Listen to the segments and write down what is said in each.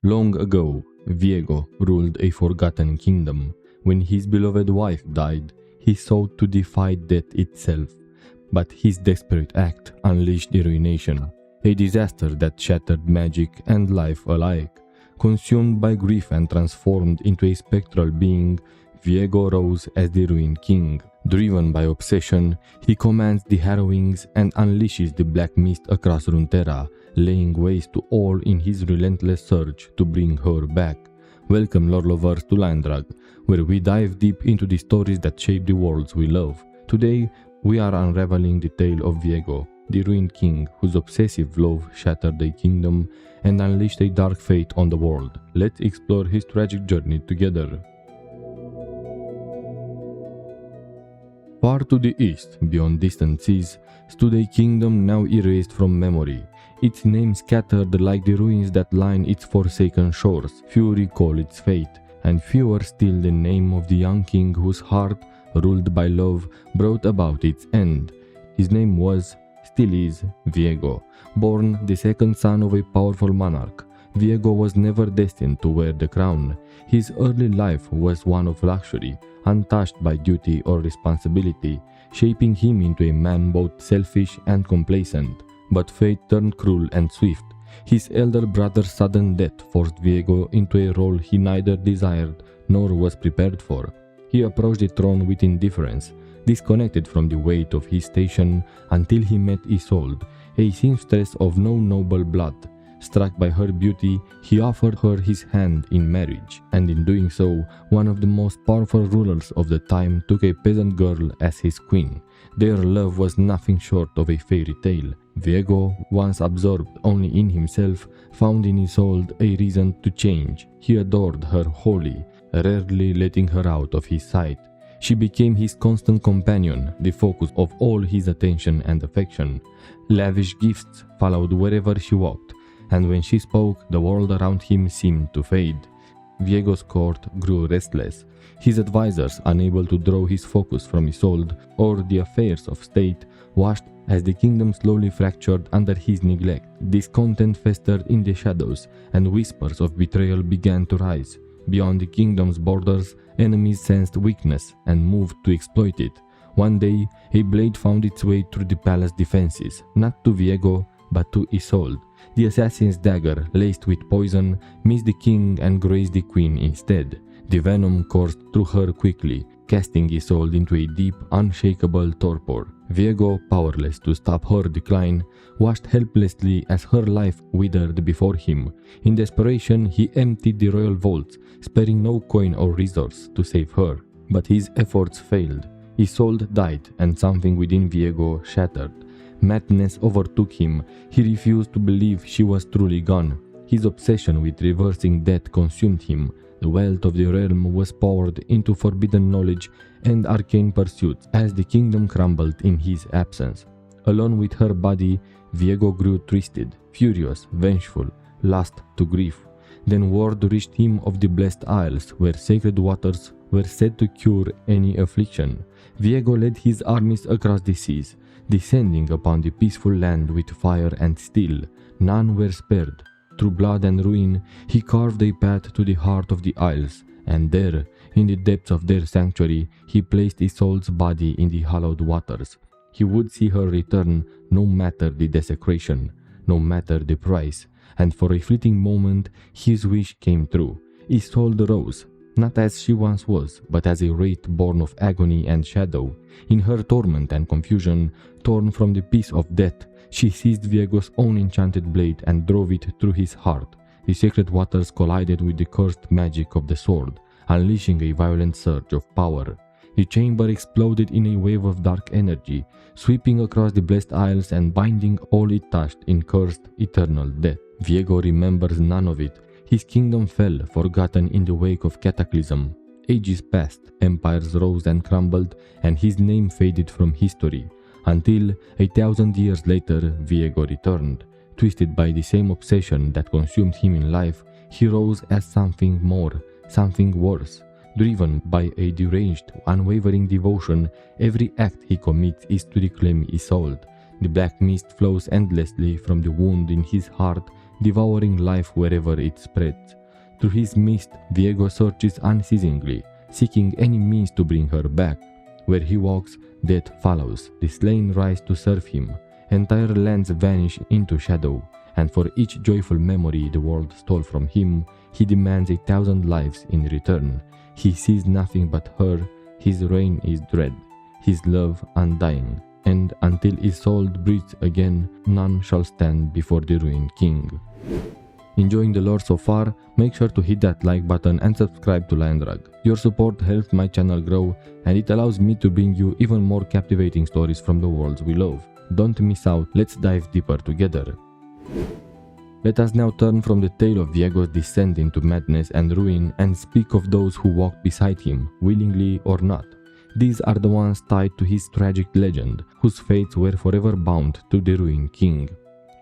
Long ago, Viego ruled a forgotten kingdom. When his beloved wife died, he sought to defy death itself. But his desperate act unleashed the ruination, a disaster that shattered magic and life alike. Consumed by grief and transformed into a spectral being, Viego rose as the ruined king. Driven by obsession, he commands the harrowings and unleashes the black mist across Runeterra, laying waste to all in his relentless search to bring her back. Welcome, lore lovers, to Landrag, where we dive deep into the stories that shape the worlds we love. Today, we are unraveling the tale of Viego, the ruined king whose obsessive love shattered a kingdom and unleashed a dark fate on the world. Let's explore his tragic journey together. Far to the east, beyond distant seas, stood a kingdom now erased from memory, its name scattered like the ruins that line its forsaken shores. Few recall its fate, and fewer still the name of the young king whose heart, ruled by love, brought about its end. His name was, still is, Viego. Born the second son of a powerful monarch, Viego was never destined to wear the crown. His early life was one of luxury, untouched by duty or responsibility, shaping him into a man both selfish and complacent. But fate turned cruel and swift. His elder brother's sudden death forced Viego into a role he neither desired nor was prepared for. He approached the throne with indifference, disconnected from the weight of his station until he met Isolde, a seamstress of no noble blood. Struck by her beauty, he offered her his hand in marriage, and in doing so, one of the most powerful rulers of the time took a peasant girl as his queen. Their love was nothing short of a fairy tale. Viego, once absorbed only in himself, found in Isolde a reason to change. He adored her wholly, rarely letting her out of his sight. She became his constant companion, the focus of all his attention and affection. Lavish gifts followed wherever she walked, and when she spoke, the world around him seemed to fade. Viego's court grew restless, his advisors unable to draw his focus from Isolde or the affairs of state, watched as the kingdom slowly fractured under his neglect. Discontent festered in the shadows, and whispers of betrayal began to rise. Beyond the kingdom's borders, enemies sensed weakness and moved to exploit it. One day, a blade found its way through the palace defenses, not to Viego, but to Isolde. The assassin's dagger, laced with poison, missed the king and grazed the queen instead. The venom coursed through her quickly, casting Isolde into a deep, unshakable torpor. Viego, powerless to stop her decline, watched helplessly as her life withered before him. In desperation, he emptied the royal vaults, sparing no coin or resource to save her. But his efforts failed. Isolde died, and something within Viego shattered. Madness overtook him. He refused to believe she was truly gone. His obsession with reversing death consumed him. The wealth of the realm was poured into forbidden knowledge and arcane pursuits as the kingdom crumbled in his absence. Alone with her body, Viego grew twisted, furious, vengeful, lost to grief. Then word reached him of the Blessed Isles, where sacred waters were said to cure any affliction. Viego led his armies across the seas, descending upon the peaceful land with fire and steel. None were spared. Through blood and ruin, he carved a path to the heart of the Isles, and there, in the depths of their sanctuary, he placed Isolde's body in the hallowed waters. He would see her return, no matter the desecration, no matter the price, and for a fleeting moment, his wish came true. Isolde rose, not as she once was, but as a wraith born of agony and shadow. In her torment and confusion, torn from the peace of death, she seized Viego's own enchanted blade and drove it through his heart. The sacred waters collided with the cursed magic of the sword, unleashing a violent surge of power. The chamber exploded in a wave of dark energy, sweeping across the Blessed Isles and binding all it touched in cursed, eternal death. Viego remembers none of it. His kingdom fell, forgotten in the wake of cataclysm. Ages passed, empires rose and crumbled, and his name faded from history. Until, 1,000 years later, Viego returned. Twisted by the same obsession that consumed him in life, he rose as something more, something worse. Driven by a deranged, unwavering devotion, every act he commits is to reclaim Isolde. The black mist flows endlessly from the wound in his heart. devouring life wherever it spreads. Through his mist, Viego searches unceasingly, seeking any means to bring her back. Where he walks, death follows. The slain rise to serve him. Entire lands vanish into shadow, and for each joyful memory the world stole from him, he demands 1,000 lives in return. He sees nothing but her, his reign is dread, his love undying, and until Isolde breathes again, none shall stand before the ruined king. Enjoying the lore so far? Make sure to hit that like button and subscribe to Lion Drag. Your support helps my channel grow, and it allows me to bring you even more captivating stories from the worlds we love. Don't miss out, let's dive deeper together. Let us now turn from the tale of Viego's descent into madness and ruin and speak of those who walked beside him, willingly or not. These are the ones tied to his tragic legend, whose fates were forever bound to the ruined king.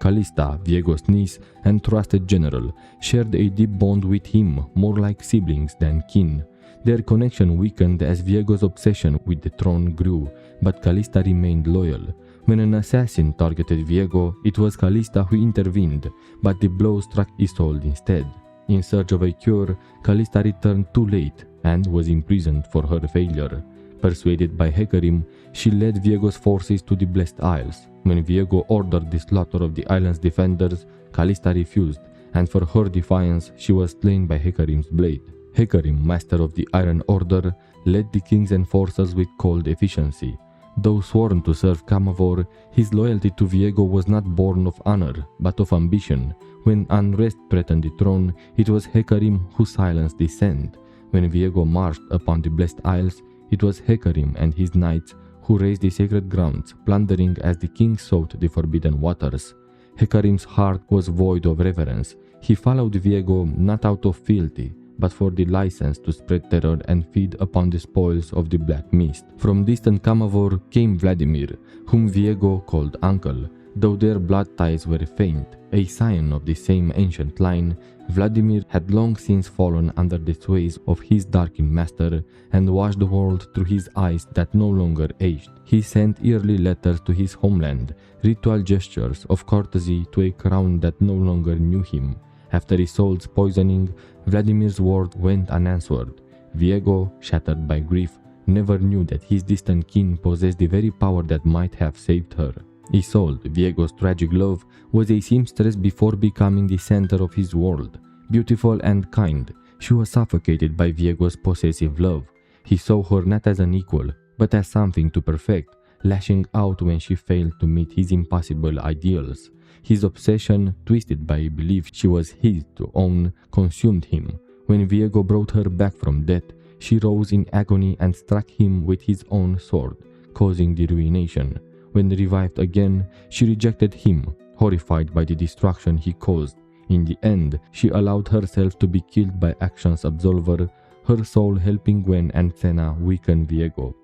Callista, Viego's niece and trusted general, shared a deep bond with him, more like siblings than kin. Their connection weakened as Viego's obsession with the throne grew, but Callista remained loyal. When an assassin targeted Viego, it was Callista who intervened, but the blow struck Isolde instead. In search of a cure, Callista returned too late and was imprisoned for her failure. Persuaded by Hecarim, she led Viego's forces to the Blessed Isles. When Viego ordered the slaughter of the island's defenders, Callista refused, and for her defiance she was slain by Hecarim's blade. Hecarim, master of the Iron Order, led the king's enforcers with cold efficiency. Though sworn to serve Camavor, his loyalty to Viego was not born of honor, but of ambition. When unrest threatened the throne, it was Hecarim who silenced dissent. When Viego marched upon the Blessed Isles, it was Hecarim and his knights who raised the sacred grounds, plundering as the king sought the forbidden waters. Hecarim's heart was void of reverence. He followed Viego not out of fealty, but for the license to spread terror and feed upon the spoils of the Black Mist. From distant Camavor came Vladimir, whom Viego called uncle. Though their blood ties were faint, a sign of the same ancient line, Vladimir had long since fallen under the sways of his darkened master and watched the world through his eyes that no longer aged. He sent yearly letters to his homeland, ritual gestures of courtesy to a crown that no longer knew him. After Isolde's poisoning, Vladimir's word went unanswered. Viego, shattered by grief, never knew that his distant kin possessed the very power that might have saved her. Isolde, Viego's tragic love, was a seamstress before becoming the center of his world. Beautiful and kind, she was suffocated by Viego's possessive love. He saw her not as an equal, but as something to perfect, lashing out when she failed to meet his impossible ideals. His obsession, twisted by a belief she was his to own, consumed him. When Viego brought her back from death, she rose in agony and struck him with his own sword, causing the ruination. When revived again, she rejected him, horrified by the destruction he caused. In the end, she allowed herself to be killed by Action's absolver, her soul helping Gwen and Senna weaken Viego.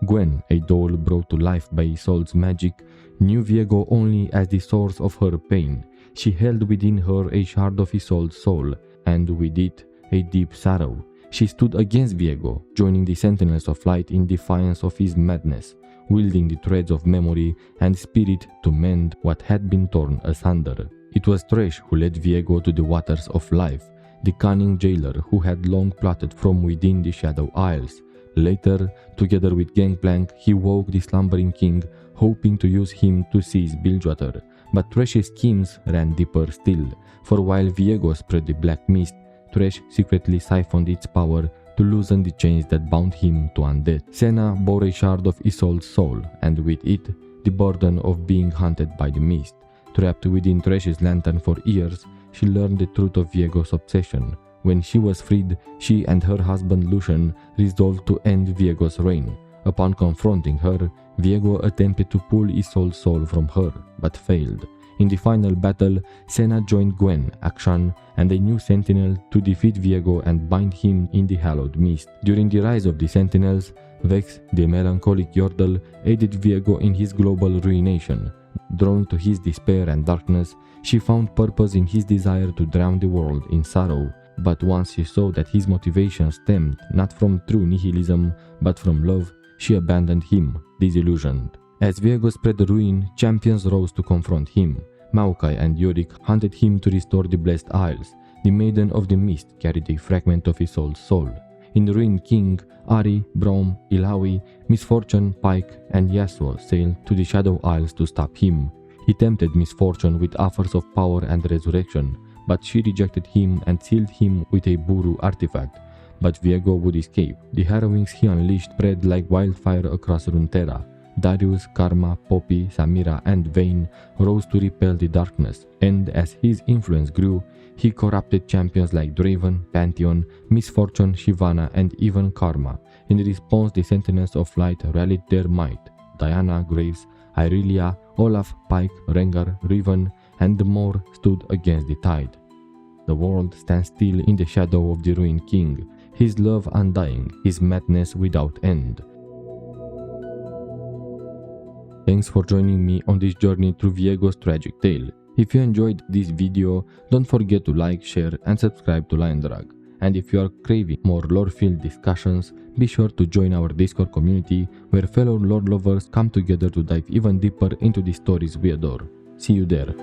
Gwen, a doll brought to life by Isolde's magic, knew Viego only as the source of her pain. She held within her a shard of Isolde's soul, and with it, a deep sorrow. She stood against Viego, joining the Sentinels of Light in defiance of his madness, wielding the threads of memory and spirit to mend what had been torn asunder. It was Thresh who led Viego to the waters of life, the cunning jailer who had long plotted from within the Shadow Isles. Later, together with Gangplank, he woke the slumbering king, hoping to use him to seize Bilgewater. But Thresh's schemes ran deeper still, for while Viego spread the Black Mist, Thresh secretly siphoned its power to loosen the chains that bound him to undeath. Senna bore a shard of Isolde's soul, and with it, the burden of being hunted by the mist. Trapped within Thresh's lantern for years, she learned the truth of Viego's obsession. When she was freed, she and her husband Lucian resolved to end Viego's reign. Upon confronting her, Viego attempted to pull Isolde's soul from her, but failed. In the final battle, Senna joined Gwen, Akshan, and a new sentinel to defeat Viego and bind him in the hallowed mist. During the rise of the sentinels, Vex, the melancholic Yordle, aided Viego in his global ruination. Drawn to his despair and darkness, she found purpose in his desire to drown the world in sorrow. But once she saw that his motivation stemmed not from true nihilism, but from love, she abandoned him, disillusioned. As Viego spread ruin, champions rose to confront him. Maokai and Yorick hunted him to restore the Blessed Isles. The Maiden of the Mist carried a fragment of Isolde's soul. In the Ruined King, Ari, Braum, Ilawi, Misfortune, Pike, and Yasuo sailed to the Shadow Isles to stop him. He tempted Misfortune with offers of power and resurrection, but she rejected him and sealed him with a Buru artifact. But Viego would escape. The heroines he unleashed spread like wildfire across Runeterra. Darius, Karma, Poppy, Samira, and Vayne rose to repel the darkness, and as his influence grew, he corrupted champions like Draven, Pantheon, Misfortune, Shyvana, and even Karma. In response, the Sentinels of Light rallied their might. Diana, Graves, Irelia, Olaf, Pike, Rengar, Riven, and more stood against the tide. The world stands still in the shadow of the Ruined King, his love undying, his madness without end. Thanks for joining me on this journey through Viego's tragic tale. If you enjoyed this video, don't forget to like, share, and subscribe to Lion Drag. And if you are craving more lore-filled discussions, be sure to join our Discord community where fellow lore lovers come together to dive even deeper into the stories we adore. See you there.